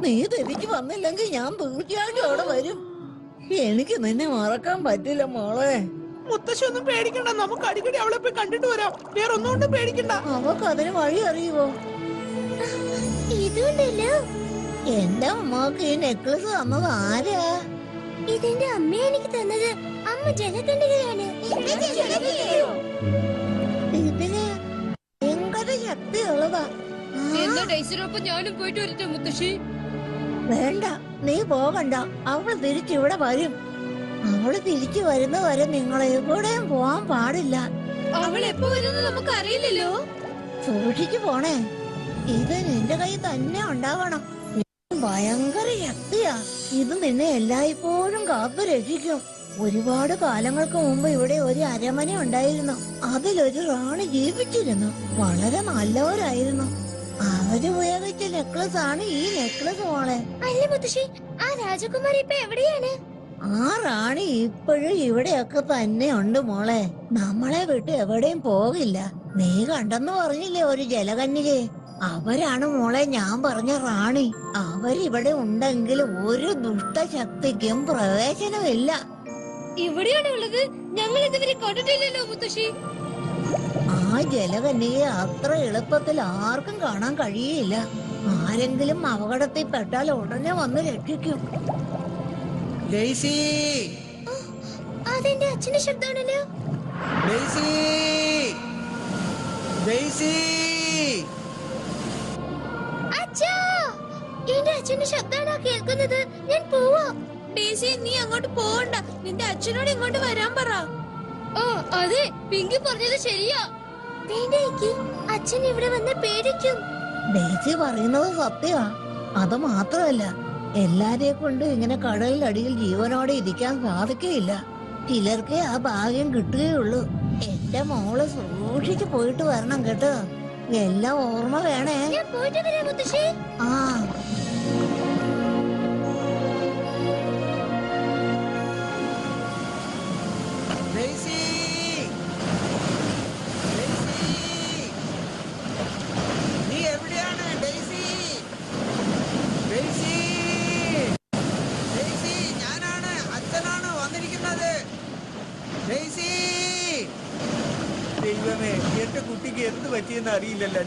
നീ തിരിച്ചു വന്നില്ലെങ്കിൽ ഞാൻ തീർച്ചയായിട്ടും അവിടെ വരും. എനിക്ക് നിന്നെ മറക്കാൻ പറ്റില്ല മോളെ. മുത്തശ്ശി ഒന്നും പേടിക്കണ്ട, നമുക്ക് അടിക്കടി അവളെ പോയി കണ്ടിട്ട് വരാം. വേറെ ഒന്നുകൊണ്ടും പേടിക്കണ്ട. അവക്ക് അതിന് വഴി അറിയുവോ? ഇതുണ്ടല്ലോ. എന്റെ അമ്മക്ക് ഈ നെക്ലസ് തന്നത് ആരാ? ഇതെന്റെ അമ്മ എനിക്ക് തന്നത്. അമ്മ ജലകണ്ഠികയാണ്. ഇതിന് ഭയങ്കര ശക്തിയുള്ളതാ. ഞാനും പോയിട്ട് വരട്ടെ മുത്തശ്ശി? വേണ്ട, നീ പോകണ്ട. അവള് തിരിച്ചിവിടെ വരും. അവള് തിരിച്ചു വരുന്നവരെ നിങ്ങൾ എവിടെയും പോവാൻ പാടില്ല. അവൾ എപ്പോ വരുന്നത് നമുക്ക് അറിയില്ലല്ലോ. സൂക്ഷിച്ചു പോണേ. ഇത് നിന്റെ കൈ തന്നെ ഉണ്ടാവണം. ഭയങ്കര ശക്തിയാ. ഇത് നിന്നെ എല്ലായ്പ്പോഴും കാത്തു രക്ഷിക്കും. ഒരുപാട് കാലങ്ങൾക്ക് മുമ്പ് ഇവിടെ ഒരു അരമന ഉണ്ടായിരുന്നു. അതിലൊരു റാണി ജീവിച്ചിരുന്നു. വളരെ നല്ലവരായിരുന്നു. അവരുപയോഗിച്ച നെക്ലസ് ആണ് ഈ നെക്ലസ് മോളെ. അല്ല മുത്തശ്ശി, ആ രാജകുമാരി ഇപ്പൊ എവിടെയാണ്? ആ റാണി ഇപ്പോഴും ഇവിടെയൊക്കെ തന്നെ ഉണ്ട് മോളെ. നമ്മളെ വിട്ട് എവിടെയും പോകില്ല. നീ കണ്ടെന്ന് പറഞ്ഞില്ലേ ഒരു ജലകന്യകയെ? അവരാണ് മോളെ ഞാൻ പറഞ്ഞ റാണി. അവരിവിടെ ഉണ്ടെങ്കിൽ ഒരു ദുഷ്ടശക്തിക്കും പ്രവേശനമില്ല. ഇവിടെയാണ് ഉള്ളത്. ഞങ്ങൾ ഇതുവരെ കണ്ടിട്ടില്ലല്ലോ മുത്തശ്ശി. ആ ജലകന്യകയെ അത്ര എളുപ്പത്തിൽ ആർക്കും കാണാൻ കഴിയില്ല. ആരെങ്കിലും അപകടത്തിൽ പെട്ടാൽ ഉടനെ വന്ന് രക്ഷിക്കും. ഡെയ്സി, അതെന്റെ അച്ഛന്റെ ശബ്ദമാണല്ലോ. Daisy, Daisy. അച്ഛാ, എന്റെ അച്ഛന്റെ ശബ്ദമാണോ കേൾക്കുന്നത്? ഞാൻ പോവാ. ഡേസി, നീ അങ്ങോട്ട് പോവണ്ട. നിന്റെ അച്ഛനോട് ഇങ്ങോട്ട് വരാൻ പറ. അതെ, പിങ്കി പറഞ്ഞത് ശരിയാ. വേണ്ട എനിക്ക്, അച്ഛൻ ഇവിടെ വന്ന് പേടിക്കും. ഡേസി പറയുന്നത് സത്യമാ. അത് മാത്രമല്ല, എല്ലാരെ കൊണ്ടും ഇങ്ങനെ കടലിനടിയിൽ ജീവനോടെ ഇരിക്കാൻ സാധിക്കുകയില്ല. ചിലർക്കേ ആ ഭാഗ്യം കിട്ടുകയുള്ളൂ. എന്റെ മോള് സൂക്ഷിച്ചു പോയിട്ട് വരണം കേട്ടോ. എല്ലാം ഓർമ്മ വേണേ. ഞാൻ പോയിട്ട് വരാം മുത്തശ്ശി. ആ ഡെയ്സി, നീ എവിടെയാണ് ഡെയ്സി? ഡെയ്സി, ഡെയ്സി, ഞാനാണ്, അച്ഛനാണ് വന്നിരിക്കുന്നത്. ഡെയ്സി. ദൈവമേ, എന്റെ കുട്ടിക്ക് എന്ത് പറ്റിയെന്ന് അറിയില്ലല്ലോ.